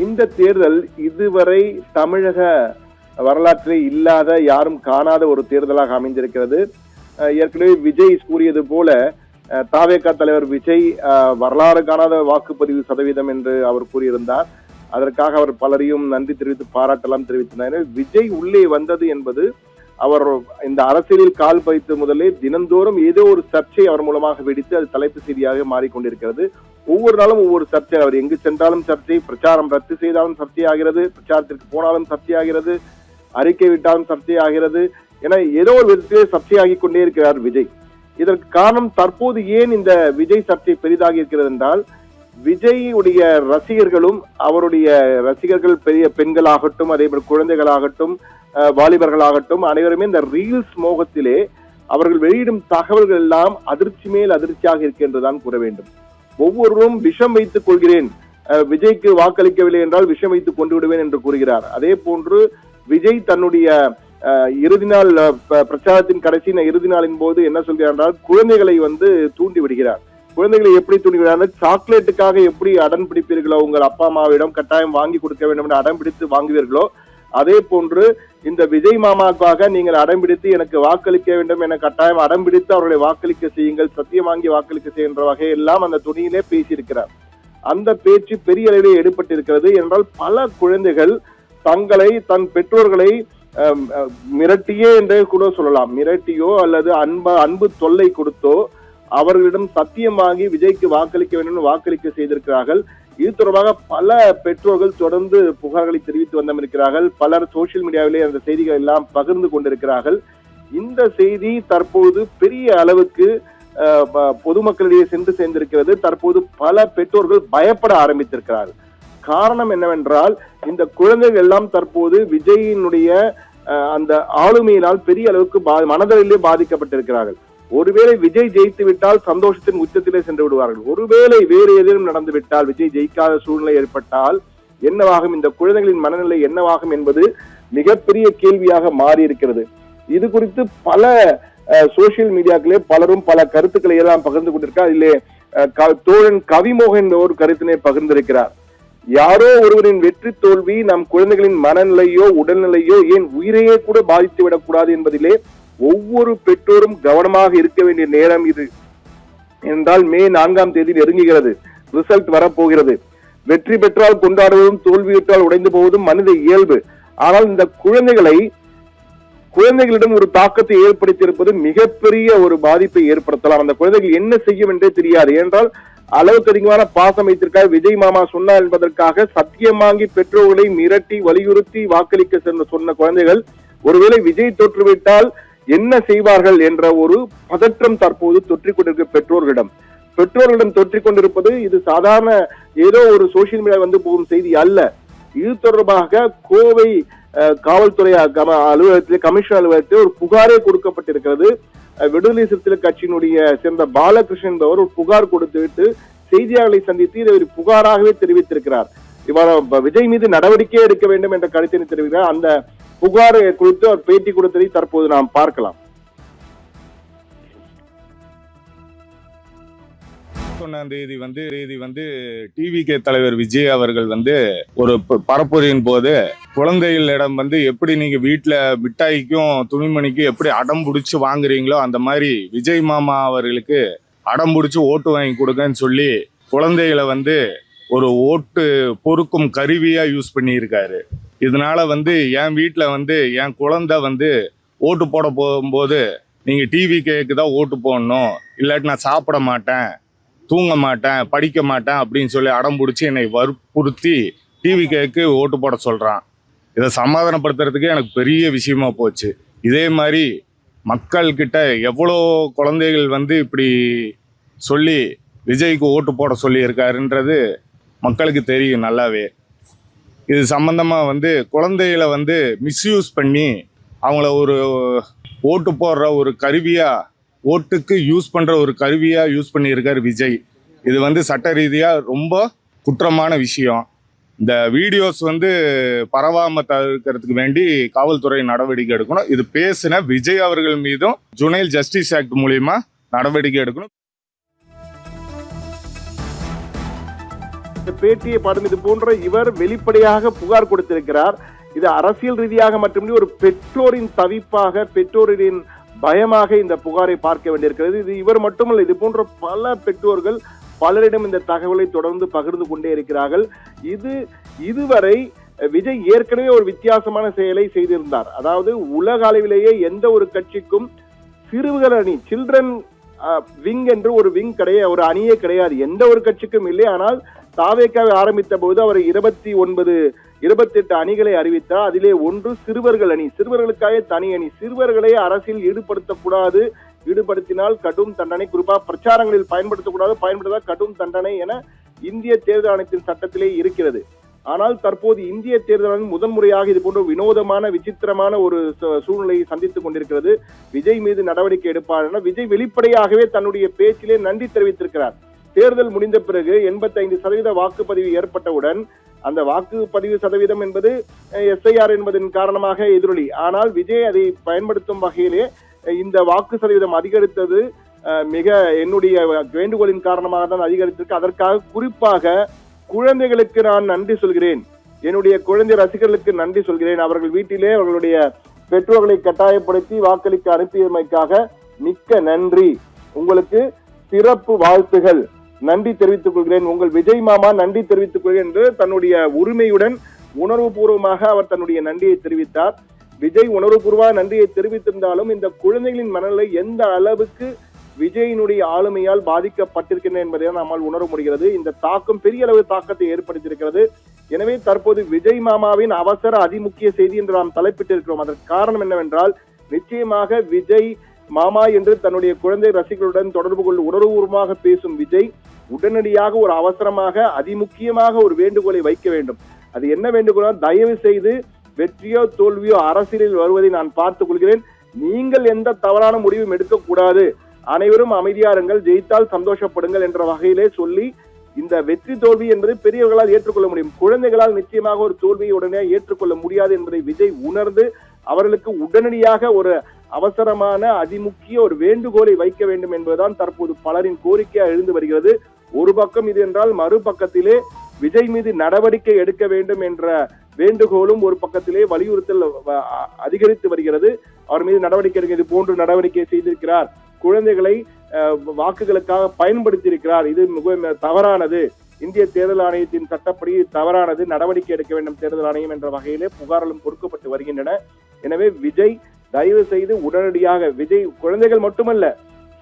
இந்த தேர்தல் இதுவரை தமிழக வரலாற்றில் இல்லாத, யாரும் காணாத ஒரு தேர்தலாக அமைந்திருக்கிறது. ஏற்கனவே விஜய் கூறியது போல தாவேகா தலைவர் விஜய் வரலாறு காணாத வாக்குப்பதிவு சதவீதம் என்று அவர் கூறியிருந்தார். அதற்காக அவர் பலரையும் நன்றி தெரிவித்து பாராட்டெல்லாம் தெரிவித்தார். விஜய் உள்ளே வந்தது என்பது அவர் இந்த அரசியலில் கால் பதித்து முதலே தினந்தோறும் ஏதோ ஒரு சர்ச்சை அவர் மூலமாக வெடித்து அது தலைப்பு செய்தியாக மாறிக்கொண்டிருக்கிறது. ஒவ்வொரு நாளும் ஒவ்வொரு சர்ச்சை, அவர் எங்கு சென்றாலும் சர்ச்சை, பிரச்சாரம் ரத்து செய்தாலும் சர்ச்சையாகிறது, பிரச்சாரத்திற்கு போனாலும் சர்ச்சையாகிறது, அறிக்கை விட்டாலும் சர்ச்சையாகிறது என ஏதோ ஒரு விதத்திலே சர்ச்சையாகி கொண்டே இருக்கிறார் விஜய். இதற்கு காரணம் தற்போது ஏன் இந்த விஜய் சர்ச்சை பெரிதாகி இருக்கிறது என்றால், விஜயுடைய ரசிகர்களும் அவருடைய ரசிகர்கள் பெரிய பெண்களாகட்டும், அதே போல குழந்தைகளாகட்டும், வாலிபர்களாகட்டும், அனைவருமே இந்த ரீல்ஸ் மோகத்திலே அவர்கள் வெளியிடும் தகவல்கள் எல்லாம் அதிர்ச்சி மேல் அதிர்ச்சியாக இருக்கின்றதான் கூற வேண்டும். ஒவ்வொருவரும் விஷம் வைத்துக் கொள்கிறேன், விஜய்க்கு வாக்களிக்கவில்லை என்றால் விஷம் வைத்துக் கொண்டு விடுவேன் என்று கூறுகிறார். அதே போன்று விஜய் தன்னுடைய இறுதி நாள் பிரச்சாரத்தின் கடைசி இறுதி நாளின் போது என்ன சொல்கிறார் என்றால், குழந்தைகளை தூண்டி விடுகிறார். குழந்தைகளை எப்படி தூண்டி விடுகிறார்? சாக்லேட்டுக்காக எப்படி அடம் பிடிப்பீர்களோ, உங்கள் அப்பா அம்மாவிடம் கட்டாயம் வாங்கி கொடுக்க வேண்டும் என்று அடம் பிடித்து வாங்குவீர்களோ, அதே போன்று இந்த விஜய் மாமாவுக்காக நீங்கள் அடம்பிடித்து எனக்கு வாக்களிக்க வேண்டும் என கட்டாயம் அடம்பிடித்து அவர்களை வாக்களிக்க செய்யுங்கள், சத்தியம் வாங்கி வாக்களிக்க செய்கின்ற வகையெல்லாம் அந்த துணியிலே பேசியிருக்கிறார். அந்த பேச்சு பெரிய அளவிலே எடுபட்டிருக்கிறது. என்றால் பல குழந்தைகள் தங்களை தன் பெற்றோர்களை மிரட்டியே என்றே கூட சொல்லலாம், மிரட்டியோ அல்லது அன்பு தொல்லை கொடுத்தோ அவர்களிடம் சத்தியம் வாங்கி விஜய்க்கு வாக்களிக்க வேண்டும் வாக்களிக்க செய்திருக்கிறார்கள். இது தொடர்பாக பல பெற்றோர்கள் தொடர்ந்து புகார்களை தெரிவித்து வந்திருக்கிறார்கள். பலர் சோசியல் மீடியாவிலே அந்த செய்திகள் எல்லாம் பகிர்ந்து கொண்டிருக்கிறார்கள். இந்த செய்தி தற்போது பெரிய அளவுக்கு பொதுமக்களிடையே சென்று சேர்ந்திருக்கிறது. தற்போது பல பெற்றோர்கள் பயப்பட ஆரம்பித்திருக்கிறார்கள். காரணம் என்னவென்றால், இந்த குழந்தைகள் எல்லாம் தற்போது விஜயினுடைய அந்த ஆளுமையினால் பெரிய அளவுக்கு மனதளவிலே பாதிக்கப்பட்டிருக்கிறார்கள். ஒருவேளை விஜய் ஜெயித்து விட்டால் சந்தோஷத்தின் உச்சத்திலே சென்று விடுவார்கள். ஒருவேளை வேறு எதிலும் நடந்து விட்டால், விஜய் ஜெயிக்காத சூழ்நிலை ஏற்பட்டால் என்னவாகும், இந்த குழந்தைகளின் மனநிலை என்னவாகும் என்பது மிகப்பெரிய கேள்வியாக மாறி இருக்கிறது. இது குறித்து பல சோசியல் மீடியாக்களே பலரும் பல கருத்துக்களை எல்லாம் பகிர்ந்து கொண்டிருக்கார். அதிலே தோழன் கவிமோகன் ஒரு கருத்தினை பகிர்ந்திருக்கிறார். யாரோ ஒருவரின் வெற்றி தோல்வி நம் குழந்தைகளின் மனநிலையோ உடல்நிலையோ ஏன் உயிரையே கூட பாதித்து விடக்கூடாது என்பதிலே ஒவ்வொரு பெற்றோரும் கவனமாக இருக்க வேண்டிய நேரம் இது. என்றால் மே 4ஆம் தேதி நெருங்குகிறது, ரிசல்ட் வரப்போகிறது. வெற்றி பெற்றால் கொண்டாடுவதும் தோல்வியுற்றால் உடைந்து போவதும் மனித இயல்பு. ஆனால் இந்த குழந்தைகளிடம் ஒரு தாக்கத்தை ஏற்படுத்தியிருப்பது மிகப்பெரிய ஒரு பாதிப்பை ஏற்படுத்தலாம். அந்த குழந்தைகள் என்ன செய்யும் என்றே தெரியாது. ஏனென்றால் அளவுக்கு அதிகமான பாசம் வைத்திருக்கார். விஜய் மாமா சொன்னார் என்பதற்காக சத்தியம் வாங்கி பெற்றோர்களை மிரட்டி வலியுறுத்தி வாக்களிக்க சொன்ன குழந்தைகள் ஒருவேளை விஜய் தோற்றுவிட்டால் என்ன செய்வார்கள் என்ற ஒரு பதற்றம் தற்போது தொற்றிக் கொண்டிருக்க பெற்றோர்களிடம் தொற்றிக் கொண்டிருப்பது இது சாதாரண ஏதோ ஒரு சோசியல் மீடியா போகும் செய்தி அல்ல. இது தொடர்பாக கோவை காவல்துறை அலுவலகத்திலே கமிஷனர் அலுவலகத்தில் ஒரு புகாரே கொடுக்கப்பட்டிருக்கிறது. விடுதலை சிறுத்தைகள் கட்சியினுடைய சேர்ந்த பாலகிருஷ்ணன் என்பவர் ஒரு புகார் கொடுத்துவிட்டு செய்தியாளர்களை சந்தித்து இதை ஒரு புகாராகவே தெரிவித்திருக்கிறார். இவர் விஜய் மீது நடவடிக்கை எடுக்க வேண்டும் என்ற கருத்தினை தெரிவிக்கிறார். அந்த புகார் குறித்து அவர் பேட்டி கொடுத்ததை தற்போது நாம் பார்க்கலாம். தேதி டிவிகே தலைவர் விஜய் அவர்கள் ஒரு பரப்புரையின் போது குழந்தைகளிடம் எப்படி நீங்க வீட்டுல மிட்டாய்க்கும் துணிமணிக்கும் எப்படி அடம் பிடிச்சு வாங்குறீங்களோ அந்த மாதிரி விஜய் மாமா அவர்களுக்கு அடம் பிடிச்சு ஓட்டு வாங்கி கொடுங்கன்னு சொல்லி குழந்தைகளை ஒரு ஓட்டு பொறுக்கும் கருவியா யூஸ் பண்ணியிருக்காரு. இதனால என் வீட்டுல என் குழந்தை ஓட்டு போட போகும்போது நீங்க டிவிகேக்கு தான் ஓட்டு போடணும், இல்லாட்டி நான் சாப்பிட மாட்டேன், தூங்க மாட்டேன், படிக்க மாட்டேன் அப்படின்னு சொல்லி அடம் பிடிச்சி என்னை வற்புறுத்தி டிவிகேக்கு ஓட்டு போட சொல்கிறான். இதை சமாதானப்படுத்துறதுக்கு எனக்கு பெரிய விஷயமா போச்சு. இதே மாதிரி மக்கள்கிட்ட எவ்வளோ குழந்தைகள் இப்படி சொல்லி விஜய்க்கு ஓட்டு போட சொல்லியிருக்காருன்றது மக்களுக்கு தெரியும் நல்லாவே. இது சம்மந்தமாக குழந்தைகளை மிஸ்யூஸ் பண்ணி அவங்கள ஒரு ஓட்டு போடுற ஒரு கருவியாக, ஓட்டுக்கு யூஸ் பண்ணுற ஒரு கருவியாக யூஸ் பண்ணியிருக்கார் விஜய். இது சட்ட ரீதியாக ரொம்ப குற்றமான விஷயம். இந்த வீடியோஸ் பரவாமல் தவிர்க்கிறதுக்கு வேண்டி காவல்துறை நடவடிக்கை எடுக்கணும். இது பேசின விஜய் அவர்கள் மீதும் ஜுனைல் ஜஸ்டிஸ் ஆக்ட் மூலிமா நடவடிக்கை எடுக்கணும். பேட்டியை பாடும் இது போன்ற இவர் வெளிப்படையாக புகார் கொடுத்திருக்கிறார். இது அரசியல் ரீதியாக மட்டுமின்றி ஒரு பெற்றோரின் தவிப்பாக, பெற்றோரின் பயமாக இந்த புகாரை பார்க்க வேண்டியிருக்கிறது. இது இவர் மட்டுமல்ல, இது போன்ற பல பெற்றோர்கள் பலரிடம் இந்த தகவலை தொடர்ந்து பகிர்ந்து கொண்டே இருக்கிறார்கள். இதுவரை விஜய் ஏற்கனவே ஒரு வித்தியாசமான செயலை செய்திருந்தார். அதாவது உலக அளவிலேயே எந்த ஒரு கட்சிக்கும் சிறுவர் அணி, சில்ட்ரன் விங் என்று ஒரு விங் கிடையாது, ஒரு அணியே கிடையாது, எந்த ஒரு கட்சிக்கும் இல்லை. ஆனால் தாவேக்காவை ஆரம்பித்த போது அவர் 28 அணிகளை அறிவித்தார். அதிலே ஒன்று சிறுவர்கள் அணி, சிறுவர்களுக்காக தனி அணி. சிறுவர்களை அரசியல் ஈடுபடுத்தக்கூடாது, ஈடுபடுத்தினால் கடும் தண்டனை, குறிப்பாக பிரச்சாரங்களில் பயன்படுத்தால் கடும் தண்டனை என இந்திய தேர்தல் ஆணையத்தின் சட்டத்திலே இருக்கிறது. ஆனால் தற்போது இந்திய தேர்தல் ஆணையம் முதன்முறையாக இது போன்ற வினோதமான, விசித்திரமான ஒரு சூழ்நிலையை சந்தித்துக் கொண்டிருக்கிறது. விஜய் மீது நடவடிக்கை எடுப்பார் என விஜய் வெளிப்படையாகவே தன்னுடைய பேச்சிலே நன்றி தெரிவித்திருக்கிறார். தேர்தல் முடிந்த பிறகு 85% வாக்குப்பதிவு ஏற்பட்டவுடன் அந்த வாக்குப்பதிவு சதவீதம் என்பது SIR என்பதன் காரணமாக எதிரொலி. ஆனால் விஜய் அதை பயன்படுத்தும் வகையிலே இந்த வாக்கு சதவீதம் அதிகரித்தது மிக என்னுடைய வேண்டுகோளின் காரணமாக தான் அதிகரித்திருக்கு. அதற்காக குறிப்பாக குழந்தைகளுக்கு நான் நன்றி சொல்கிறேன், என்னுடைய குழந்தை ரசிகர்களுக்கு நன்றி சொல்கிறேன். அவர்கள் வீட்டிலே அவர்களுடைய பெற்றோர்களை கட்டாயப்படுத்தி வாக்களிக்க அனுப்பியமைக்காக மிக்க நன்றி, உங்களுக்கு சிறப்பு வாழ்த்துகள், நன்றி தெரிவித்துக் கொள்கிறேன், உங்கள் விஜய் மாமா நன்றி தெரிவித்துக் கொள்கிறேன் என்று தன்னுடைய உரிமையுடன் உணர்வுபூர்வமாக அவர் தன்னுடைய நன்றியை தெரிவித்தார். விஜய் உணர்வுபூர்வமாக நன்றியை தெரிவித்திருந்தாலும் இந்த குழந்தைகளின் மனநிலை எந்த அளவுக்கு விஜயினுடைய ஆளுமையால் பாதிக்கப்பட்டிருக்கின்றன என்பதை நம்மால் உணர முடிகிறது. இந்த தாக்கம் பெரிய அளவு தாக்கத்தை ஏற்படுத்தியிருக்கிறது. எனவே தற்போது விஜய் மாமாவின் அவசர அதிமுக்கிய செய்தி என்று நாம் தலைப்பிட்டிருக்கிறோம். அதற்கு காரணம் என்னவென்றால், நிச்சயமாக விஜய் மாமா என்று தன்னுடைய குழந்தை ரசிகர்களுடன் தொடர்பு கொண்டு உணர்வுபூர்வமாக பேசும் விஜய் உடனடியாக ஒரு அவசரமாக அதிமுக்கியமாக ஒரு வேண்டுகோளை வைக்க வேண்டும். அது என்ன வேண்டுகோள்? தயவு செய்து வெற்றியோ தோல்வியோ அரசியலில் வருவதை நான் பார்த்துக் கொள்கிறேன், நீங்கள் எந்த தவறான முடிவும் எடுக்கக்கூடாது, அனைவரும் அமைதியாருங்கள், ஜெயித்தால் சந்தோஷப்படுங்கள் என்ற வகையிலே சொல்லி, இந்த வெற்றி தோல்வி என்பது பெரியவர்களால் ஏற்றுக்கொள்ள முடியும், குழந்தைகளால் நிச்சயமாக ஒரு தோல்வியை உடனே ஏற்றுக்கொள்ள முடியாது என்பதை விஜய் உணர்ந்து அவர்களுக்கு உடனடியாக ஒரு அவசரமான அதிமுக்கிய ஒரு வேண்டுகோளை வைக்க வேண்டும் என்பதுதான் தற்போது பலரின் கோரிக்கையாக எழுந்து வருகிறது. ஒரு பக்கம் இது என்றால், மறுபக்கத்திலே விஜய் மீது நடவடிக்கை எடுக்க வேண்டும் என்ற வேண்டுகோளும் ஒரு பக்கத்திலே வலியுறுத்தல் அதிகரித்து வருகிறது. அவர் மீது நடவடிக்கை எடுக்க, இது போன்று நடவடிக்கை செய்திருக்கிறார், குழந்தைகளை வாக்குகளுக்காக பயன்படுத்தியிருக்கிறார், இது மிக தவறானது, இந்திய தேர்தல் ஆணையத்தின் சட்டப்படி தவறானது, நடவடிக்கை எடுக்க வேண்டும் தேர்தல் ஆணையம் என்ற வகையிலே புகார்களும் கொடுக்கப்பட்டு வருகின்றன. எனவே விஜய் தயவு செய்து உடனடியாக, விஜய் குழந்தைகள் மட்டுமல்ல,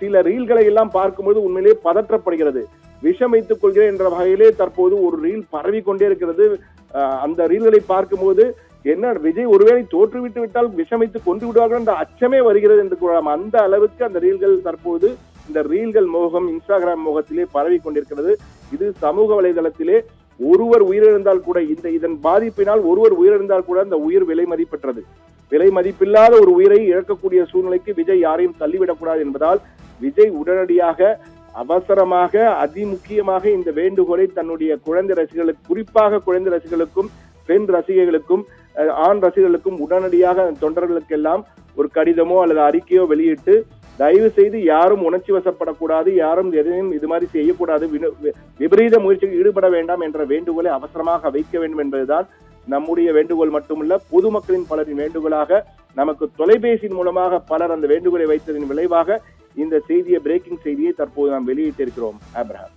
சில ரீல்களை எல்லாம் பார்க்கும்போது உண்மையிலே பதற்றப்படுகிறது. விஷம் வைத்துக் கொள்கிறேன் என்ற வகையிலே தற்போது ஒரு ரீல் பரவி கொண்டே இருக்கிறது. அந்த ரீல்களை பார்க்கும்போது என்ன, விஜய் ஒருவேளை தோற்றுவிட்டு விட்டால் விஷம் வைத்து கொண்டு விடுவார்கள் என்ற அச்சமே வருகிறது என்று கூறலாம். அந்த அளவுக்கு அந்த ரீல்கள் தற்போது, இந்த ரீல்கள் மோகம் இன்ஸ்டாகிராம் மோகத்திலே பரவி கொண்டிருக்கிறது. இது சமூக வலைதளத்திலே ஒருவர் உயிரிழந்தால் கூட, இதன் பாதிப்பினால் ஒருவர் உயிரிழந்தால் கூட அந்த உயிர் விலை மதிப்பற்றது. விலை மதிப்பில்லாத ஒரு உயிரை இழக்கக்கூடிய சூழ்நிலைக்கு விஜய் யாரையும் தள்ளிவிடக்கூடாது என்பதால் விஜய் உடனடியாக அவசரமாக அதிமுக்கியமாக இந்த வேண்டுகோளை தன்னுடைய குழந்தை ரசிகர்களுக்கு, குறிப்பாக குழந்தை ரசிகர்களுக்கும் பெண் ரசிகர்களுக்கும் ஆண் ரசிகர்களுக்கும் உடனடியாக தொண்டர்களுக்கெல்லாம் ஒரு கடிதமோ அல்லது அறிக்கையோ வெளியிட்டு, தயவு செய்து யாரும் உணர்ச்சி வசப்படக்கூடாது, யாரும் எதையும் இது மாதிரி செய்யக்கூடாது, விபரீத முயற்சியில் ஈடுபட வேண்டாம் என்ற வேண்டுகோளை அவசரமாக வைக்க வேண்டும் என்பதுதான் நம்முடைய வேண்டுகோள் மட்டுமல்ல, பொதுமக்களின் பலரின் வேண்டுகோளாக, நமக்கு தொலைபேசியின் மூலமாக பலர் அந்த வேண்டுகோளை வைத்ததின் விளைவாக இந்த செய்தியை, பிரேக்கிங் செய்தியை தற்போது நாம் வெளியிட்டிருக்கிறோம். ஆப்ரஹாம்.